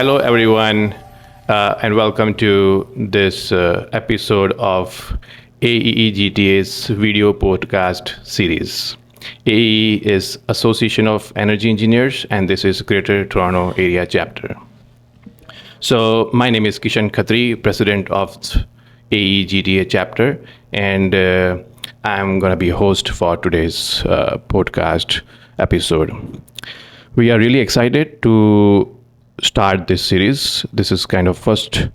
Hello, everyone, and welcome to this episode of AEEGTA's video podcast series. AEE is Association of Energy Engineers, and this is Greater Toronto Area Chapter. So, my name is Kishan Khatri, President of AEEGTA Chapter, and I'm going to be host for today's podcast episode. We are really excited to start this series. This is kind of first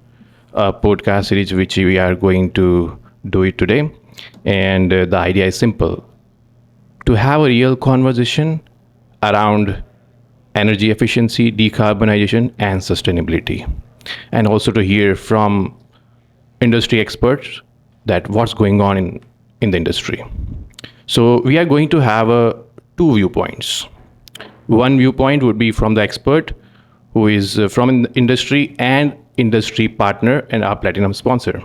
podcast series which we are going to do it today. And the idea is simple: to have a real conversation around energy efficiency, decarbonization, and sustainability. And also to hear from industry experts that what's going on in the industry. So we are going to have two viewpoints. One viewpoint would be from the expert who is from industry and industry partner and our platinum sponsor.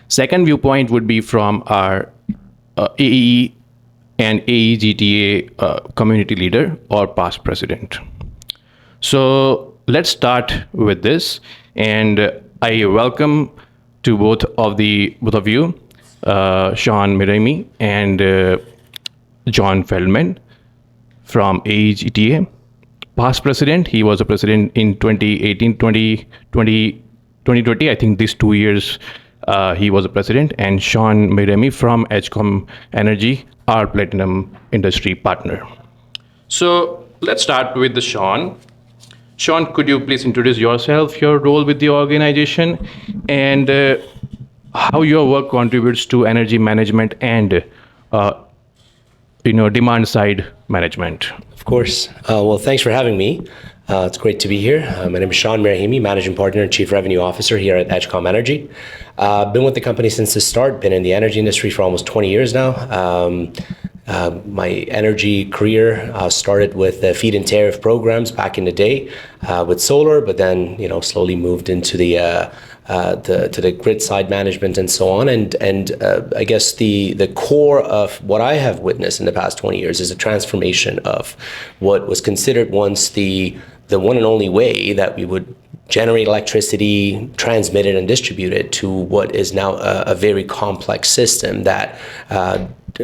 Second viewpoint would be from our AEE and AEEGTA community leader or past president. So let's start with this, and I welcome to both of you, Sean Mirrahimi and Jon Feldman from AEEGTA. Past president, he was a president in 2018, 2020. I think these 2 years he was a president. And Sean Mirrahimi from Edgecom Energy, our platinum industry partner. So let's start with the Sean. Sean, could you please introduce yourself, your role with the organization, and how your work contributes to energy management and demand side management? Of course. Well, thanks for having me. It's great to be here. My name is Sean Mirrahimi, Managing Partner and Chief Revenue Officer here at Edgecom Energy. Been with the company since the start, been in the energy industry for almost 20 years now. My energy career started with the feed and tariff programs back in the day with solar, but then slowly moved into the grid side management and so on. And I guess the core of what I have witnessed in the past 20 years is a transformation of what was considered once the one and only way that we would generate electricity, transmit it, and distribute it, to what is now a very complex system that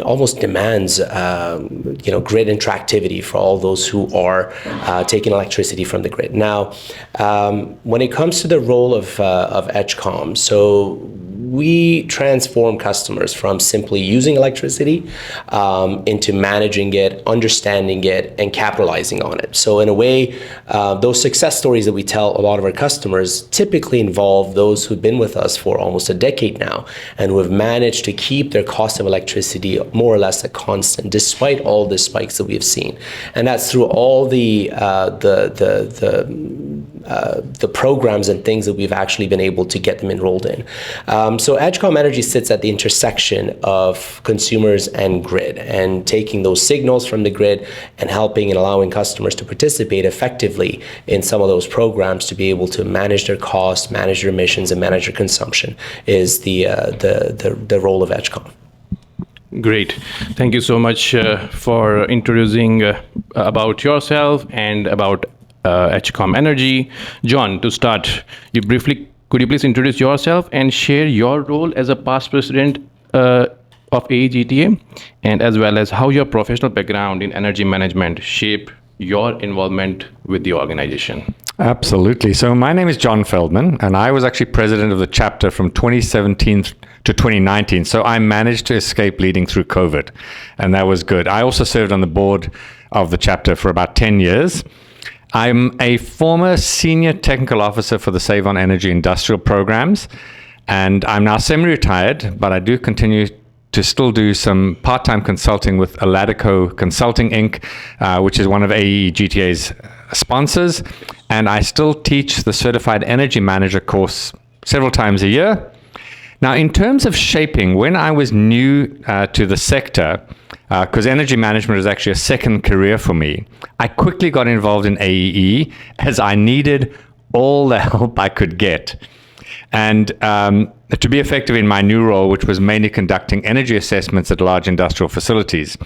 almost demands grid interactivity for all those who are taking electricity from the grid. Now, when it comes to the role of Edgecom, so we transform customers from simply using electricity into managing it, understanding it, and capitalizing on it. So in a way, those success stories that we tell a lot of our customers typically involve those who've been with us for almost a decade now and who have managed to keep their cost of electricity more or less a constant, despite all the spikes that we have seen. And that's through all the programs and things that we've actually been able to get them enrolled in. So Edgecom Energy sits at the intersection of consumers and grid, and taking those signals from the grid and helping and allowing customers to participate effectively in some of those programs to be able to manage their costs, manage their emissions, and manage their consumption is the role of Edgecom. Great. Thank you so much for introducing about yourself and about Edgecom Energy. Jon, to start, could you please introduce yourself and share your role as a past president of AEEGTA, and as well as how your professional background in energy management shaped your involvement with the organization? Absolutely. So my name is Jon Feldman, and I was actually president of the chapter from 2017 to 2019. So I managed to escape leading through COVID, and that was good. I also served on the board of the chapter for about 10 years. I'm a former senior technical officer for the Save on Energy industrial programs, and I'm now semi-retired, but I do continue to still do some part-time consulting with Aladico Consulting Inc., which is one of AEEGTA's sponsors, and I still teach the Certified Energy Manager course several times a year. Now, in terms of shaping, when I was new to the sector, because energy management was actually a second career for me, I quickly got involved in AEE as I needed all the help I could get. And to be effective in my new role, which was mainly conducting energy assessments at large industrial facilities.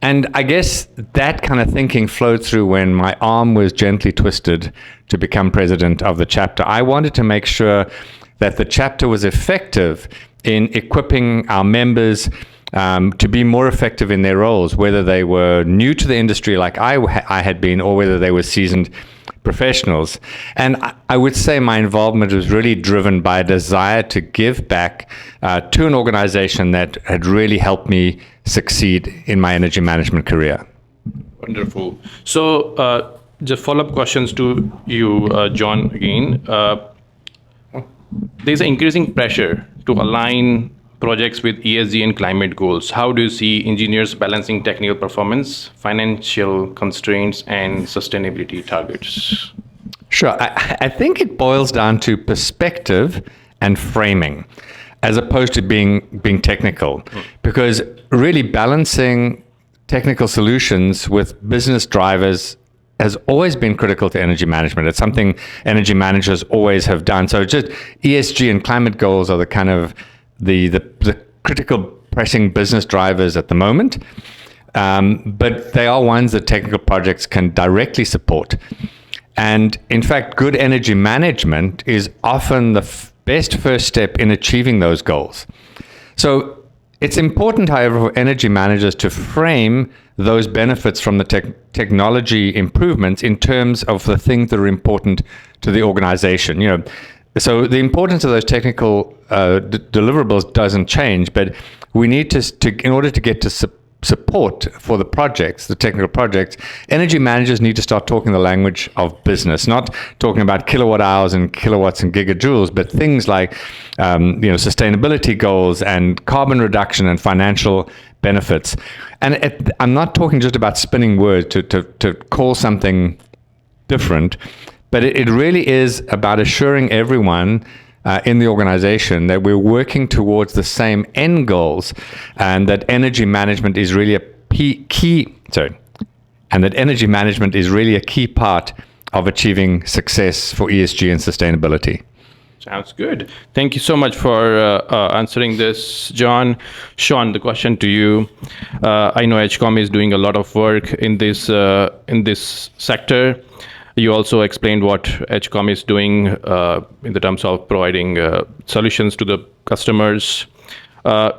And I guess that kind of thinking flowed through when my arm was gently twisted to become president of the chapter. I wanted to make sure that the chapter was effective in equipping our members to be more effective in their roles, whether they were new to the industry like I had been, or whether they were seasoned professionals. And I would say my involvement was really driven by a desire to give back to an organization that had really helped me succeed in my energy management career. Wonderful. So just follow-up questions to you, John, again. There's increasing pressure to align projects with ESG and climate goals. How do you see engineers balancing technical performance, financial constraints, and sustainability targets? Sure. I think it boils down to perspective and framing, as opposed to being technical. Because really balancing technical solutions with business drivers has always been critical to energy management. It's something energy managers always have done. So just ESG and climate goals are the kind of the critical pressing business drivers at the moment. But they are ones that technical projects can directly support. And in fact, good energy management is often the best first step in achieving those goals. So it's important, however, for energy managers to frame those benefits from the technology improvements in terms of the things that are important to the organization. So the importance of those technical deliverables doesn't change, but we need to in order to get to support for the projects, the technical projects, energy managers need to start talking the language of business, not talking about kilowatt hours and kilowatts and gigajoules, but things like sustainability goals and carbon reduction and financial benefits. And I'm not talking just about spinning words to call something different, but it really is about assuring everyone in the organization that we're working towards the same end goals, and that energy management is really a key part of achieving success for ESG and sustainability. Sounds good. Thank you so much for answering this, John. Sean, the question to you. I know Edgecom is doing a lot of work in this sector. You also explained what Edgecom is doing in the terms of providing solutions to the customers.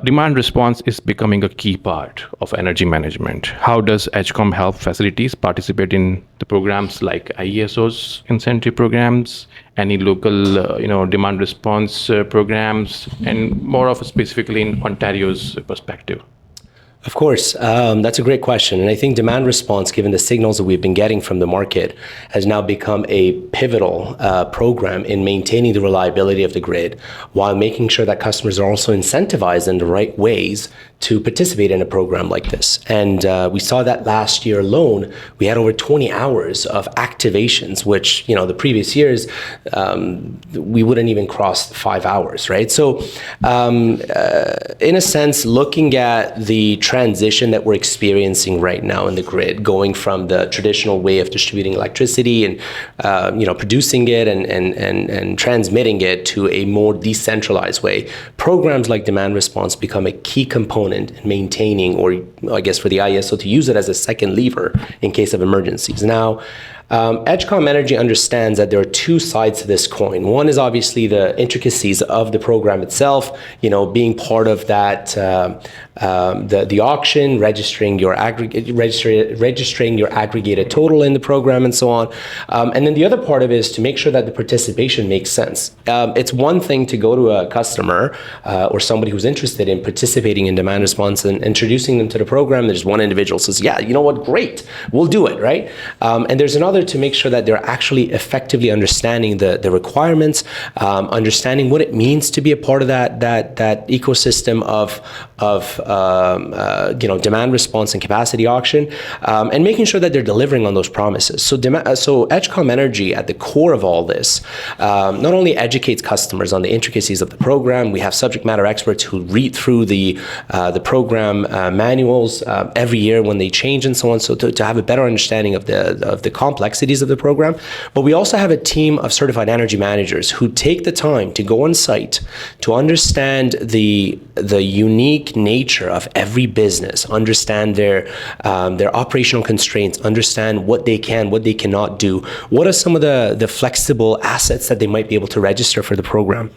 Demand response is becoming a key part of energy management. How does Edgecom help facilities participate in the programs like IESO's incentive programs, any local demand response programs, and more of specifically in Ontario's perspective? Of course, that's a great question. And I think demand response, given the signals that we've been getting from the market, has now become a pivotal program in maintaining the reliability of the grid, while making sure that customers are also incentivized in the right ways to participate in a program like this. And we saw that last year alone, we had over 20 hours of activations, which, the previous years, we wouldn't even cross 5 hours, right? So in a sense, looking at the transition that we're experiencing right now in the grid, going from the traditional way of distributing electricity and producing it and transmitting it to a more decentralized way, programs like demand response become a key component in maintaining, or I guess for the IESO to use it as a second lever in case of emergencies. Now, Edgecom Energy understands that there are two sides to this coin. One is obviously the intricacies of the program itself, being part of that, the auction, registering your aggregated total in the program, and so on. And then the other part of it is to make sure that the participation makes sense. It's one thing to go to a customer or somebody who's interested in participating in demand response and introducing them to the program. There's one individual who says, yeah, you know what, great, we'll do it, right? And there's another to make sure that they're actually effectively understanding the requirements, understanding what it means to be a part of that ecosystem of demand response and capacity auction, and making sure that they're delivering on those promises. So Edgecom Energy, at the core of all this, not only educates customers on the intricacies of the program. We have subject matter experts who read through the program manuals every year when they change and so on, so to have a better understanding of the complexities of the program. But we also have a team of certified energy managers who take the time to go on site to understand the unique nature picture of every business, understand their operational constraints, understand what they can, what they cannot do, what are some of the flexible assets that they might be able to register for the program.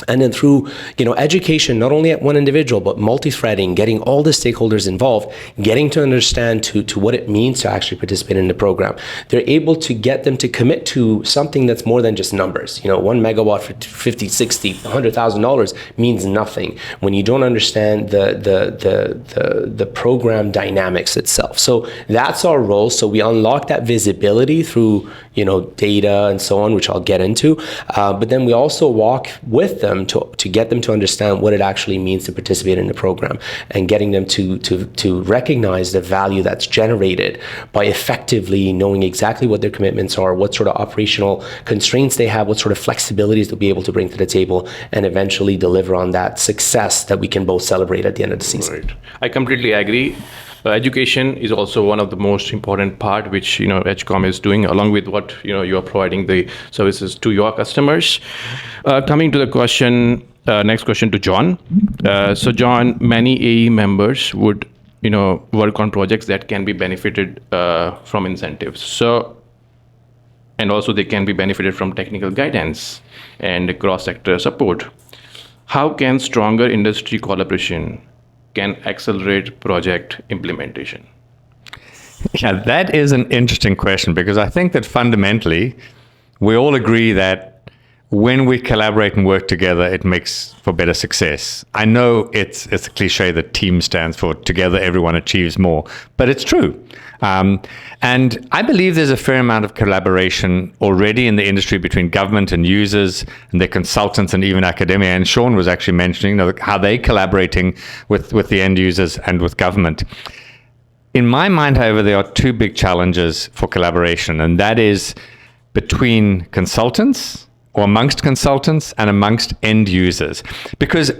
And then through, education, not only at one individual, but multi-threading, getting all the stakeholders involved, getting to understand to what it means to actually participate in the program. They're able to get them to commit to something that's more than just numbers. 1 megawatt for $50, $60, $100,000 means nothing when you don't understand the program dynamics itself. So that's our role. So we unlock that visibility through, data and so on, which I'll get into. But then we also walk with them to get them to understand what it actually means to participate in the program, and getting them to recognize the value that's generated by effectively knowing exactly what their commitments are, what sort of operational constraints they have, what sort of flexibilities they'll be able to bring to the table, and eventually deliver on that success that we can both celebrate at the end of the season. Right. I completely agree. Education is also one of the most important part which Edgecom is doing, along with what you are providing the services to your customers. Coming to the question, next question to John. So John, many AE members would work on projects that can be benefited from incentives. So, and also they can be benefited from technical guidance and cross-sector support. How can stronger industry collaboration can accelerate project implementation? Yeah, that is an interesting question, because I think that fundamentally we all agree that when we collaborate and work together, it makes for better success. I know it's a cliche that team stands for together everyone achieves more, but it's true. And I believe there's a fair amount of collaboration already in the industry between government and users and their consultants and even academia. And Sean was actually mentioning how they're collaborating with the end users and with government. In my mind, however, there are two big challenges for collaboration, and that is between consultants, or amongst consultants, and amongst end users. Because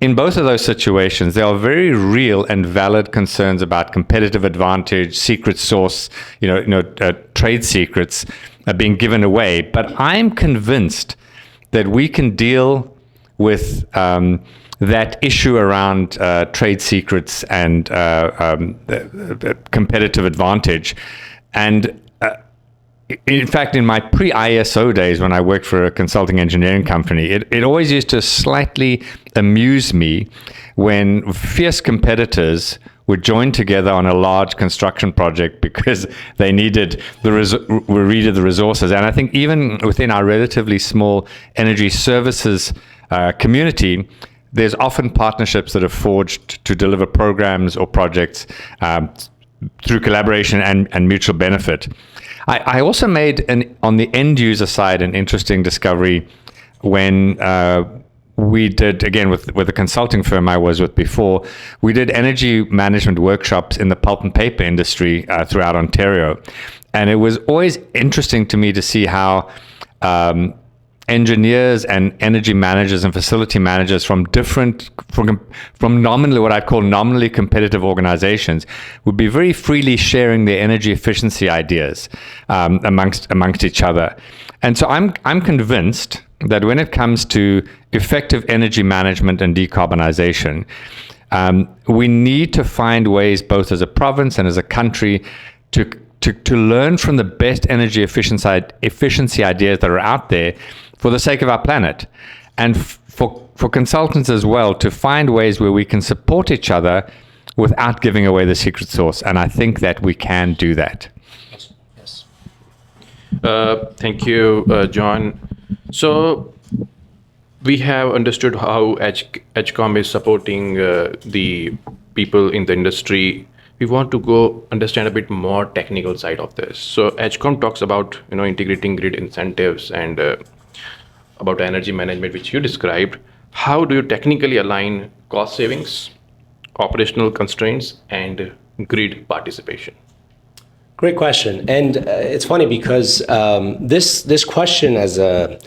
in both of those situations, there are very real and valid concerns about competitive advantage, secret source, trade secrets being given away. But I'm convinced that we can deal with that issue around trade secrets and competitive advantage. And in fact, in my pre-ISO days, when I worked for a consulting engineering company, it always used to slightly amuse me when fierce competitors would join together on a large construction project because they needed the resources. And I think even within our relatively small energy services community, there's often partnerships that are forged to deliver programs or projects through collaboration and mutual benefit. I also made, on the end user side, an interesting discovery when we did, again, with the consulting firm I was with before, we did energy management workshops in the pulp and paper industry throughout Ontario. And it was always interesting to me to see how engineers and energy managers and facility managers from nominally, what I'd call nominally competitive organizations, would be very freely sharing their energy efficiency ideas amongst each other. And so I'm convinced that when it comes to effective energy management and decarbonization, we need to find ways, both as a province and as a country, to learn from the best energy efficiency ideas that are out there for the sake of our planet, and for consultants as well, to find ways where we can support each other without giving away the secret sauce. And I think that we can do that. Yes. Thank you, John. So we have understood how Edgecom is supporting the people in the industry. We want to go understand a bit more technical side of this. So Edgecom talks about integrating grid incentives and about energy management, which you described. How do you technically align cost savings, operational constraints, and grid participation? Great question, and it's funny because this question the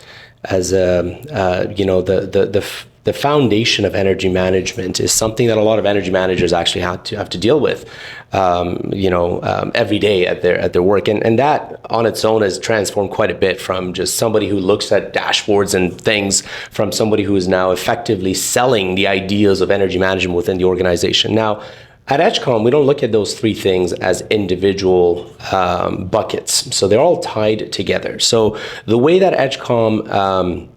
the foundation of energy management is something that a lot of energy managers actually have to deal with, every day at their work, and that on its own has transformed quite a bit from just somebody who looks at dashboards and things, from somebody who is now effectively selling the ideas of energy management within the organization. Now, at Edgecom, we don't look at those three things as individual buckets, so they're all tied together. So the way that Edgecom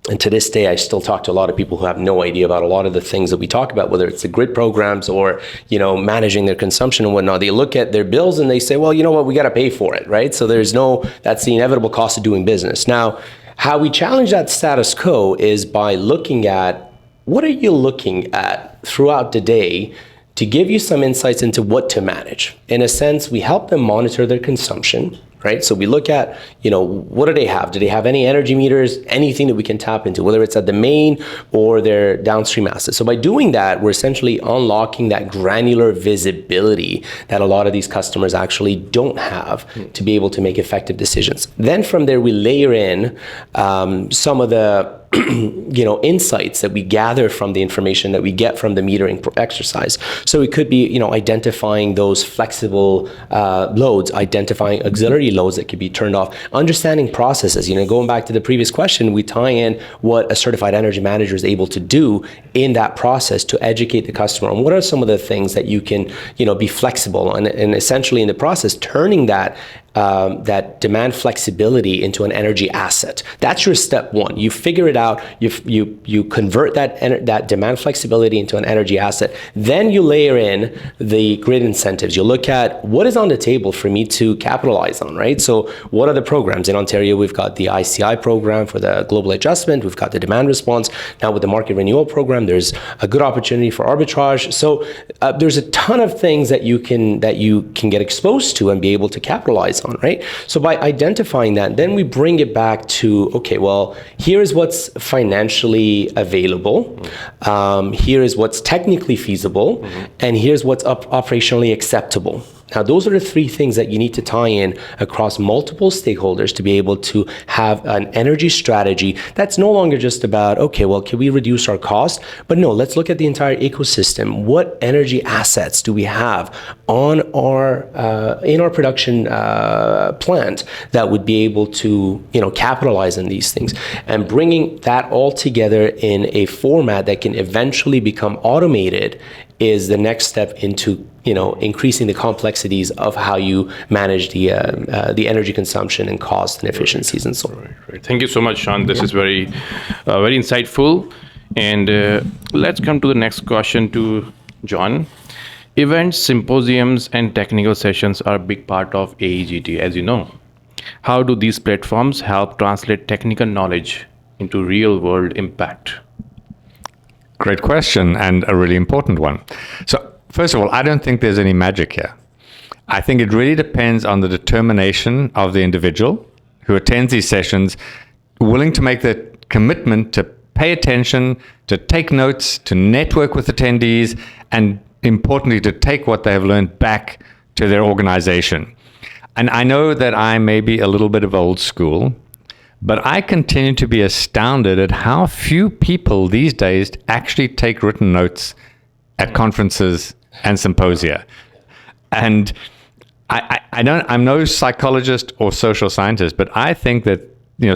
and to this day, I still talk to a lot of people who have no idea about a lot of the things that we talk about, whether it's the grid programs or, managing their consumption and whatnot. They look at their bills and they say, well, you know what, we got to pay for it, right? So that's the inevitable cost of doing business. Now, how we challenge that status quo is by looking at what are you looking at throughout the day to give you some insights into what to manage. In a sense, we help them monitor their consumption, right? So we look at, what do they have? Do they have any energy meters, anything that we can tap into, whether it's at the main or their downstream assets? So by doing that, we're essentially unlocking that granular visibility that a lot of these customers actually don't have to be able to make effective decisions. Then from there, we layer in some of the insights that we gather from the information that we get from the metering exercise. So it could be, identifying those flexible loads, identifying auxiliary loads that could be turned off, understanding processes. Going back to the previous question, we tie in what a certified energy manager is able to do in that process to educate the customer on what are some of the things that you can, be flexible and essentially in the process turning that demand flexibility into an energy asset. That's your step one. You figure it out. You convert that demand flexibility into an energy asset. Then you layer in the grid incentives. You look at what is on the table for me to capitalize on, right? So what are the programs? In Ontario, we've got the ICI program for the global adjustment. We've got the demand response. Now with the market renewal program, there's a good opportunity for arbitrage. So there's a ton of things that you can get exposed to and be able to capitalize on, right? So by identifying that, then we bring it back to, okay, well, here's what's financially available, here is what's technically feasible, and here's what's operationally acceptable. Now, those are the three things that you need to tie in across multiple stakeholders to be able to have an energy strategy that's no longer just about, okay, well, can we reduce our cost? But no, let's look at the entire ecosystem. What energy assets do we have on our in our production plant that would be able to, capitalize on these things, and bringing that all together in a format that can eventually become automated is the next step into increasing the complexities of how you manage the energy consumption and cost and efficiencies and so on. Right. Thank you so much, Sean. This is very insightful. And let's come to the next question to John. Events, symposiums, and technical sessions are a big part of AEGTA, as you know. How do these platforms help translate technical knowledge into real-world impact? Great question, and a really important one. So, first of all, I don't think there's any magic here. I think it really depends on the determination of the individual who attends these sessions, willing to make the commitment to pay attention, to take notes, to network with attendees, and importantly, to take what they have learned back to their organization. And I know that I may be a little bit of old school, but I continue to be astounded at how few people these days actually take written notes at conferences and symposia. And I'm no psychologist or social scientist, but I think that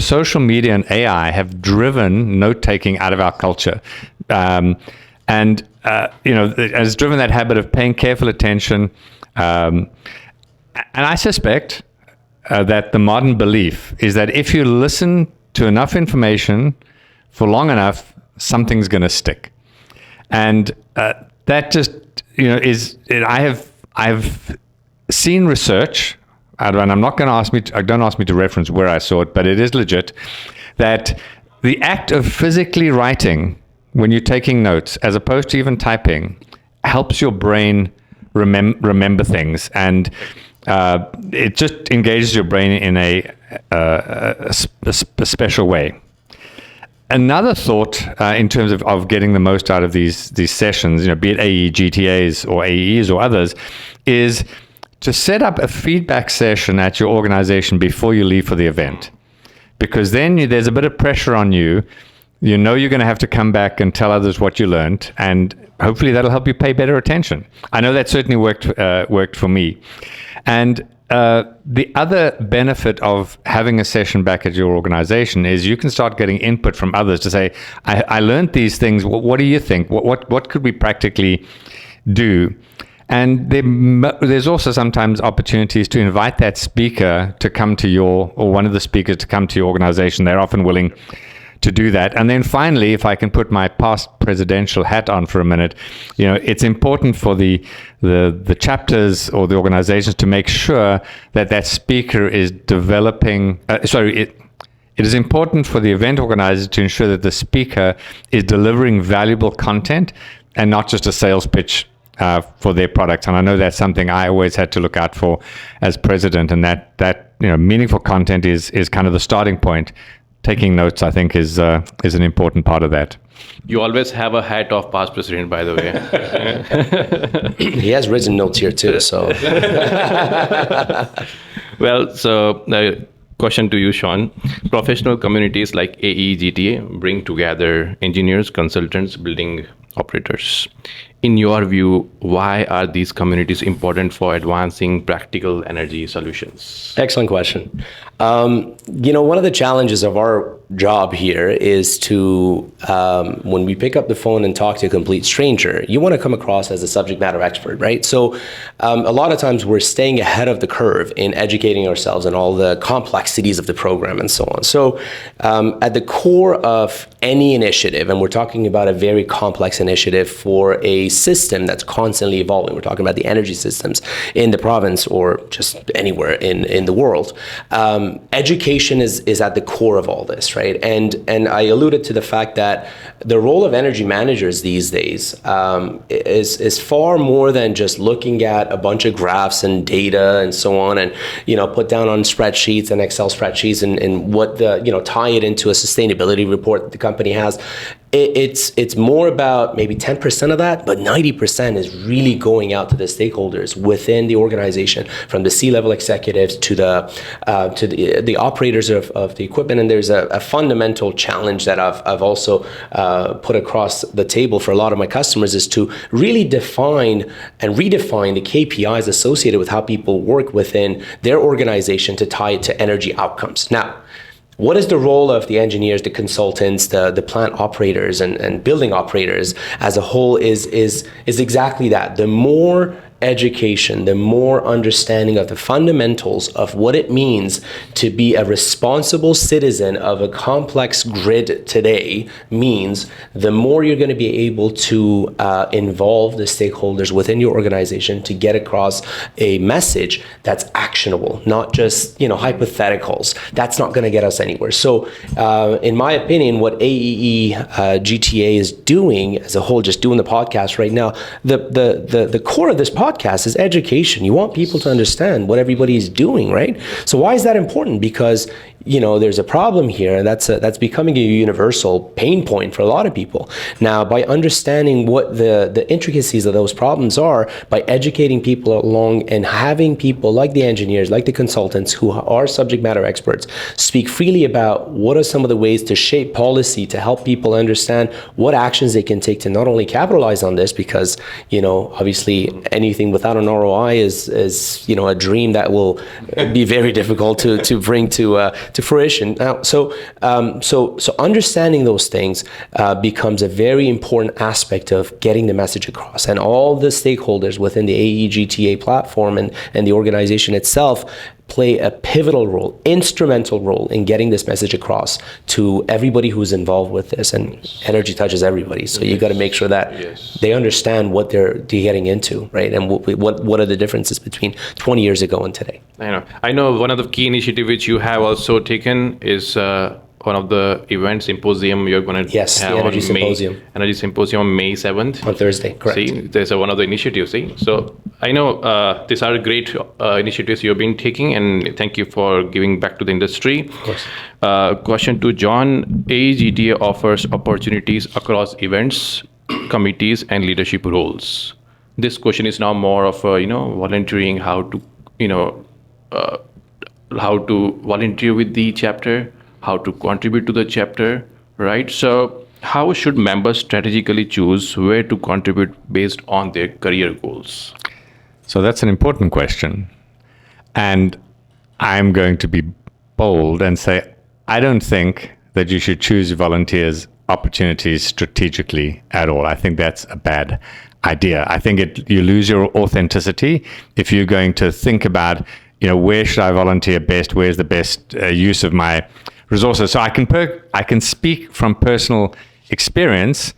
social media and AI have driven note-taking out of our culture, and has driven that habit of paying careful attention. And I suspect that the modern belief is that if you listen to enough information for long enough, something's going to stick. And that just, I've seen research, and I'm not going to don't ask me to reference where I saw it, but it is legit, that the act of physically writing when you're taking notes, as opposed to even typing, helps your brain remember things. And it just engages your brain in a special way. Another thought in terms of getting the most out of these sessions, be it AEGTAs or AEEs or others, is to set up a feedback session at your organization before you leave for the event. Because then there's a bit of pressure on you you know you're going to have to come back and tell others what you learned, and hopefully that'll help you pay better attention. I know that certainly worked for me. And the other benefit of having a session back at your organization is you can start getting input from others to say, I learned these things. What do you think? What could we practically do? And there's also sometimes opportunities to invite that speaker to come to or one of the speakers to come to your organization. They're often willing to do that. And then finally, if I can put my past presidential hat on for a minute, it's important for the chapters or the organizations to make sure that speaker is developing, it is important for the event organizers to ensure that the speaker is delivering valuable content and not just a sales pitch for their products. And I know that's something I always had to look out for as president, and that meaningful content is kind of the starting point. Taking notes, I think, is an important part of that. You always have a hat of past president, by the way. He has written notes here too, so. Well, so question to you, Sean. Professional communities like AEEGTA bring together engineers, consultants, building operators. In your view, why are these communities important for advancing practical energy solutions? Excellent question. One of the challenges of our job here is to, when we pick up the phone and talk to a complete stranger, you want to come across as a subject matter expert, right? So a lot of times we're staying ahead of the curve in educating ourselves on all the complexities of the program and so on. So at the core of any initiative, and we're talking about a very complex initiative for a system that's constantly evolving. We're talking about the energy systems in the province or just anywhere in the world. Education is at the core of all this, right? And I alluded to the fact that the role of energy managers these days is far more than just looking at a bunch of graphs and data and so on, and put down on spreadsheets and Excel spreadsheets and what tie it into a sustainability report that the company has. It's more about maybe 10% of that, but 90% is really going out to the stakeholders within the organization, from the C-level executives to the operators of the equipment. And there's a fundamental challenge that I've also put across the table for a lot of my customers, is to really define and redefine the KPIs associated with how people work within their organization to tie it to energy outcomes. Now, what is the role of the engineers, the consultants, the plant operators and building operators as a whole is exactly that. The more education, the more understanding of the fundamentals of what it means to be a responsible citizen of a complex grid today means, the more you're going to be able to involve the stakeholders within your organization to get across a message that's actionable, not just hypotheticals. That's not going to get us anywhere. So in my opinion, what AEEGTA is doing as a whole, just doing the podcast right now, the core of this podcast is education. You want people to understand what everybody is doing, right? So why is that important? Because there's a problem here, and that's becoming a universal pain point for a lot of people. Now, by understanding what the intricacies of those problems are, by educating people along and having people like the engineers, like the consultants who are subject matter experts, speak freely about what are some of the ways to shape policy to help people understand what actions they can take to not only capitalize on this, because obviously anything without an ROI is a dream that will be very difficult to bring to fruition. Now, so understanding those things becomes a very important aspect of getting the message across, and all the stakeholders within the AEEGTA platform and the organization itself play a pivotal role, instrumental role in getting this message across to everybody who's involved with this. And energy touches everybody, so you got to make sure that they understand what they're getting into, right? And what are the differences between 20 years ago and today. I know one of the key initiatives which you have also taken is one of the event symposium you're going to have the energy symposium. Energy symposium on May 7th. On Thursday, correct. See, there's one of the initiatives. So I know these are great initiatives you've been taking, and thank you for giving back to the industry. Of course. Question to John. AEEGTA offers opportunities across events, committees, and leadership roles. This question is now more of volunteering, how to volunteer with the chapter, how to contribute to the chapter, right? So how should members strategically choose where to contribute based on their career goals? So that's an important question. And I'm going to be bold and say, I don't think that you should choose volunteers' opportunities strategically at all. I think that's a bad idea. I think you lose your authenticity if you're going to think about, where should I volunteer best? Where's the best use of my resources? So I can speak from personal experience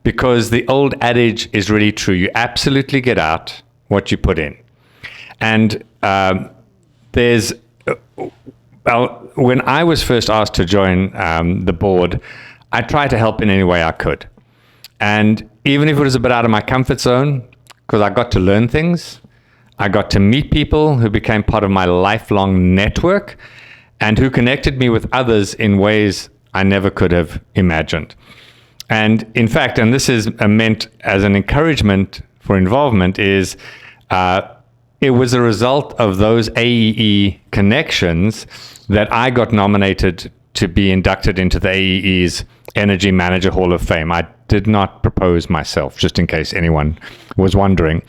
because the old adage is really true. You absolutely get out what you put in. And when I was first asked to join the board, I tried to help in any way I could. And even if it was a bit out of my comfort zone, because I got to learn things, I got to meet people who became part of my lifelong network and who connected me with others in ways I never could have imagined. And in fact, and this is meant as an encouragement for involvement, is it was a result of those AEE connections that I got nominated to be inducted into the AEE's Energy Manager Hall of Fame. I did not propose myself, just in case anyone was wondering.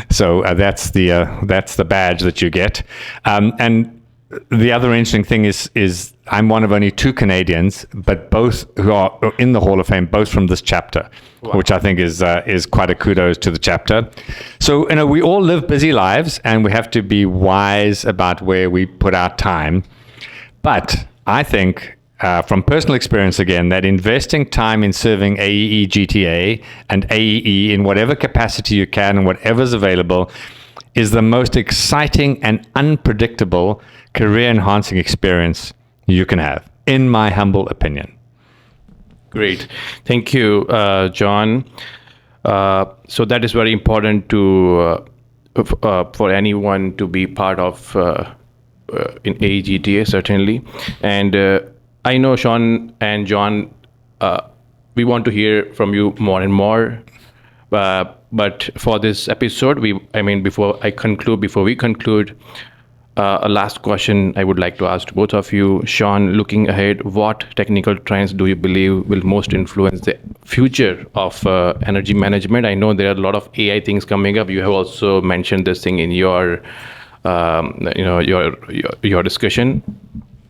So that's the badge that you get. And the other interesting thing is I'm one of only 2 Canadians, but both who are in the Hall of Fame, both from this chapter, wow, which I think is quite a kudos to the chapter. So we all live busy lives, and we have to be wise about where we put our time. But I think, from personal experience again, that investing time in serving AEEGTA and AEE in whatever capacity you can and whatever's available is the most exciting and unpredictable career-enhancing experience you can have, in my humble opinion. Great. Thank you, John. So that is very important for anyone to be part of in AEEGTA, certainly. And I know Sean and John, we want to hear from you more and more. But for this episode, before we conclude, a last question I would like to ask to both of you. Sean, looking ahead, what technical trends do you believe will most influence the future of energy management? I know there are a lot of AI things coming up. You have also mentioned this thing in your your discussion.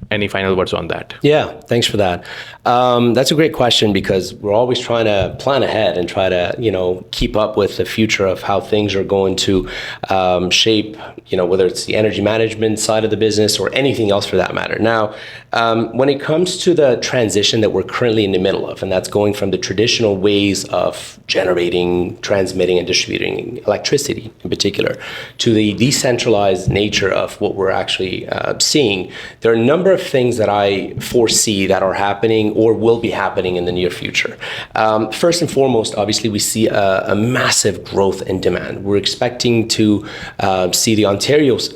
Any final words on that? Yeah, thanks for that. That's a great question because we're always trying to plan ahead and try to, keep up with the future of how things are going to shape, whether it's the energy management side of the business or anything else for that matter. Now, when it comes to the transition that we're currently in the middle of, and that's going from the traditional ways of generating, transmitting, and distributing electricity in particular, to the decentralized nature of what we're actually seeing, there are a number of things that I foresee that are happening or will be happening in the near future. First and foremost, obviously, we see a massive growth in demand. We're expecting to see Ontario's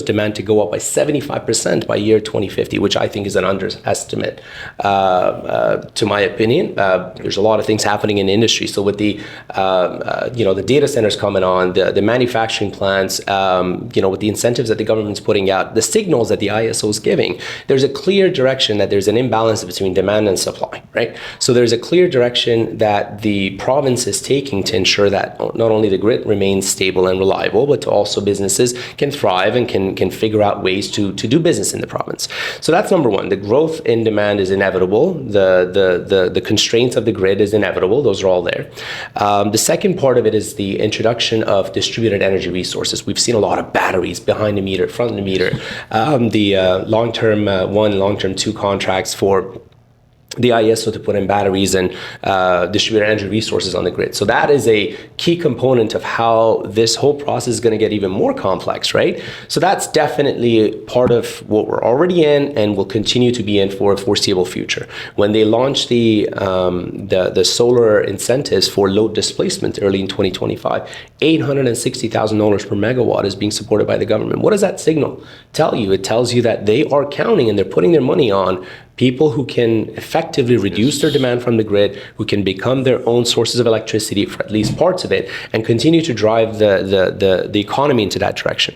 demand to go up by 75% by year 2050, which I think is an underestimate, to my opinion. There's a lot of things happening in the industry. So with the data centers coming on, the manufacturing plants, with the incentives that the government's putting out, the signals that the ISO is giving, there's a clear direction that there's an imbalance between demand and supply, right? So there's a clear direction that the province is taking to ensure that not only the grid remains stable and reliable, but to also businesses can thrive and can figure out ways to do business in the province. So that's number one. The growth in demand is inevitable. The constraints of the grid is inevitable. Those are all there. The second part of it is the introduction of distributed energy resources. We've seen a lot of batteries behind the meter, front of the meter. The long-term 1, long-term 2 contracts for the ISO to put in batteries and distributed energy resources on the grid. So that is a key component of how this whole process is going to get even more complex, right? So that's definitely part of what we're already in and will continue to be in for a foreseeable future. When they launched the solar incentives for load displacement early in 2025, $860,000 per megawatt is being supported by the government. What does that signal tell you? It tells you that they are counting and they're putting their money on People who can effectively reduce their demand from the grid, who can become their own sources of electricity for at least parts of it, and continue to drive the economy into that direction.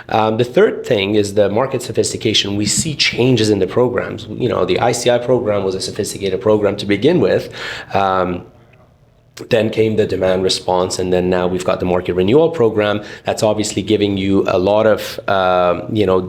The third thing is the market sophistication. We see changes in the programs. You know, the ICI program was a sophisticated program to begin with. Then came the demand response, and then now we've got the market renewal program that's obviously giving you a lot of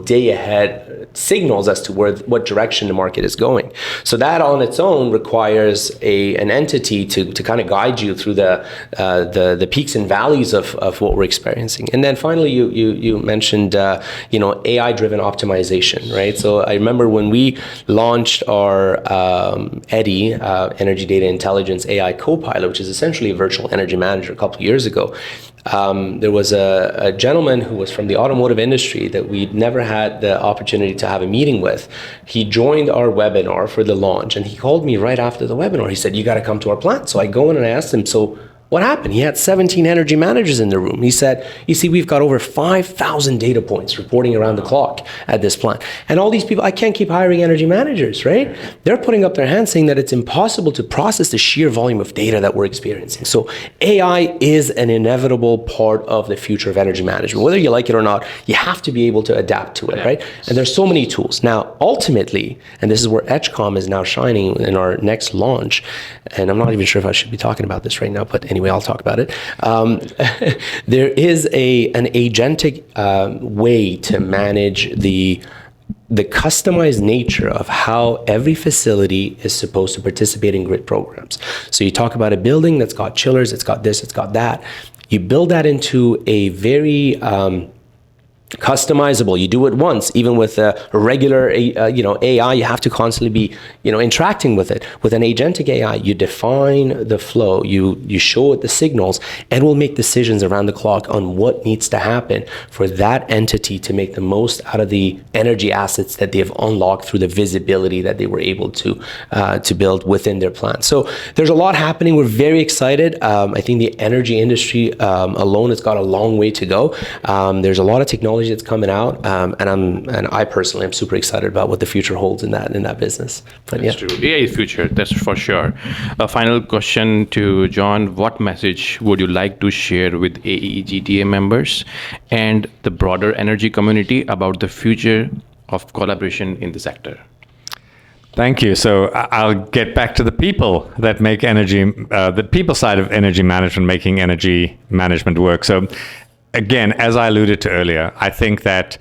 day ahead signals as to what direction the market is going. So that on its own requires an entity to kind of guide you through the peaks and valleys of what we're experiencing. And then finally, you mentioned AI-driven optimization, right? So I remember when we launched our EDI, Energy Data Intelligence AI Copilot, which is essentially a virtual energy manager, a couple of years ago. There was a gentleman who was from the automotive industry that we'd never had the opportunity to have a meeting with. He joined our webinar for the launch, and he called me right after the webinar. He said, "You got to come to our plant." So I go in and I asked him, "So what happened?" He had 17 energy managers in the room. He said, "You see, we've got over 5,000 data points reporting around the clock at this plant. And all these people, I can't keep hiring energy managers, right? They're putting up their hands saying that it's impossible to process the sheer volume of data that we're experiencing." So AI is an inevitable part of the future of energy management. Whether you like it or not, you have to be able to adapt to it, right? And there's so many tools. Now, ultimately, and this is where Edgecom is now shining in our next launch, and I'm not even sure if I should be talking about this right now, but anyway, I'll talk about it. There is an agentic way to manage the customized nature of how every facility is supposed to participate in grid programs. So you talk about a building that's got chillers, it's got this, it's got that. You build that into a very customizable. You do it once. Even with a regular AI, you have to constantly be interacting with it. With an agentic AI, you define the flow, you show it the signals, and will make decisions around the clock on what needs to happen for that entity to make the most out of the energy assets that they've unlocked through the visibility that they were able to build within their plan. So there's a lot happening. We're very excited. I think the energy industry alone has got a long way to go. There's a lot of technology that's coming out, and I personally am super excited about what the future holds in that business. But that's true. AI is future, that's for sure. A final question to Jon: what message would you like to share with AEEGTA members and the broader energy community about the future of collaboration in the sector? Thank you. So I'll get back to the people that make energy, the people side of energy management, making energy management work. So again, as I alluded to earlier, I think that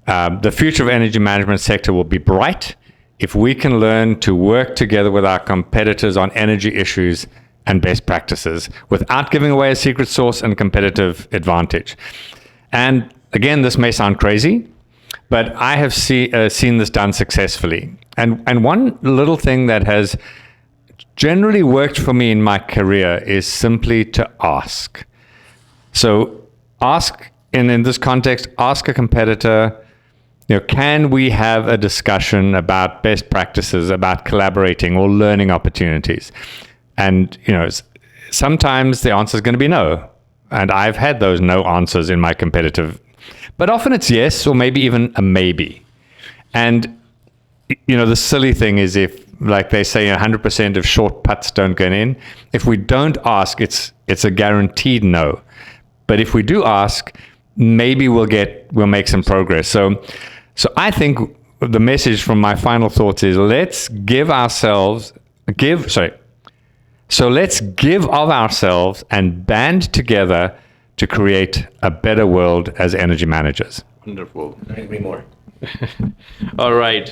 the future of energy management sector will be bright if we can learn to work together with our competitors on energy issues and best practices without giving away a secret sauce and competitive advantage. And again, this may sound crazy, but I have seen this done successfully. And one little thing that has generally worked for me in my career is simply to ask. So ask, in this context, ask a competitor, can we have a discussion about best practices, about collaborating or learning opportunities? And, sometimes the answer is going to be no. And I've had those no answers in my competitive, but often it's yes, or maybe even a maybe. And, the silly thing is, if, like they say, 100% of short putts don't go in, if we don't ask, it's a guaranteed no. But if we do ask, maybe we'll make some progress. So I think the message from my final thoughts is let's give of ourselves and band together to create a better world as energy managers. Wonderful. I agree more. All right.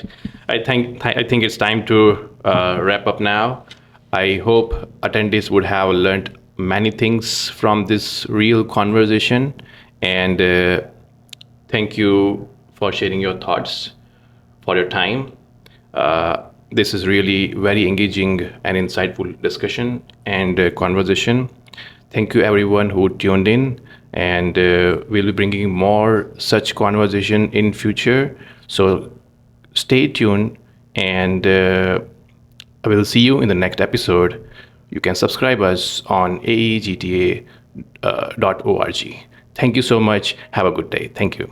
I think it's time to wrap up now. I hope attendees would have learned many things from this real conversation, and thank you for sharing your thoughts, for your time. This is really very engaging and insightful discussion and conversation. Thank you everyone who tuned in, and we'll be bringing more such conversation in future. So stay tuned, and I will see you in the next episode. You can subscribe us on aeegta.org. Thank you so much. Have a good day. Thank you.